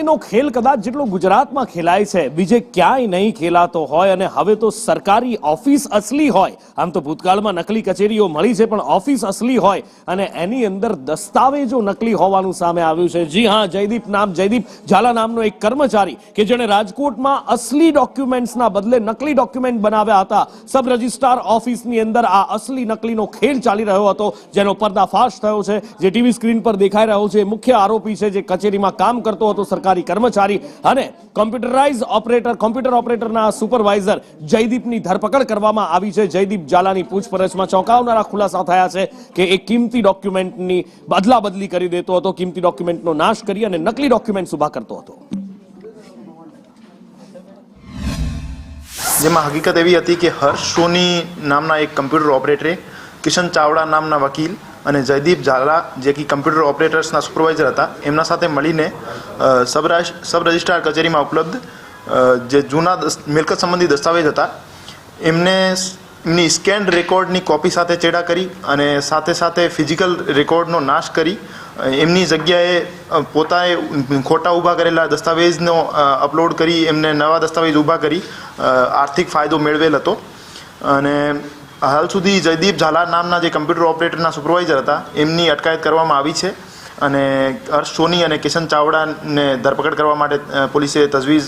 નકલીનો ખેલ કદાચ જેટલો ગુજરાતમાં ખેલાય છે બીજે ક્યાંય નહીં ખેલાતો હોય, અને હવે તો સરકારી ઓફિસ અસલી હોય. આમ તો ભૂતકાળમાં નકલી કચેરીઓ મળી છે, પણ ઓફિસ અસલી હોય અને એની અંદર દસ્તાવેજો નકલી હોવાનું સામે આવ્યું છે. જી હા, જયદીપ ઝાલા નામનો એક કર્મચારી કે જેણે રાજકોટમાં અસલી ડોક્યુમેન્ટ્સના બદલે નકલી ડોક્યુમેન્ટ બનાવ્યા હતા. સબ રજિસ્ટ્રાર ઓફિસની અંદર આ અસલી નકલીનો ખેલ ચાલી રહ્યો હતો, જેનો પર્દાફાશ થયો છે. જે ટીવી સ્ક્રીન પર દેખાઈ રહ્યો છે મુખ્ય આરોપી છે, જે કચેરીમાં કામ કરતો હતો, સરકારી કર્મચારી, અને કોમ્પ્યુટર ઓપરેટરના સુપરવાઇઝર જયદીપની ધરપકડ કરવામાં આવી છે. જયદીપ ઝાલાની પૂછપરછમાં ચોંકાવનારા ખુલાસા થયા છે કે એ કિંમતી ડોક્યુમેન્ટની બદલા બદલી કરી દેતો હતો, કિંમતી ડોક્યુમેન્ટનો નાશ કરી અને નકલી ડોક્યુમેન્ટ ઉભા કરતો હતો. જેમાં હકીકત એવી હતી કે હર્ષ સોની નામના એક કમ્પ્યુટર ઓપરેટરે કિશન ચાવડા નામના વકીલ અને જયદીપ ઝાલા જે કે કમ્પ્યુટર ઓપરેટર્સના સુપરવાઇઝર હતા, એમના સાથે મળીને સબ રજિસ્ટ્રાર કચેરીમાં ઉપલબ્ધ જે જૂના મિલકત સંબંધી દસ્તાવેજ હતા એમની સ્કેન્ડ રેકોર્ડની કોપી સાથે ચેડા કરી અને સાથે ફિઝિકલ રેકોર્ડનો નાશ કરી એમની જગ્યાએ પોતાએ ખોટા ઊભા કરેલા દસ્તાવેજનો અપલોડ કરી એમને નવા દસ્તાવેજ ઊભા કરી આર્થિક ફાયદો મેળવેલ હતો. અને હાલ સુધી જયદીપ ઝાલા નામના જે કમ્પ્યુટર ઓપરેટરના સુપરવાઇઝર હતા એમની અટકાયત કરવામાં આવી છે અને હર્ષ સોની અને કિશન ચાવડાને ધરપકડ કરવા માટે પોલીસે તજવીજ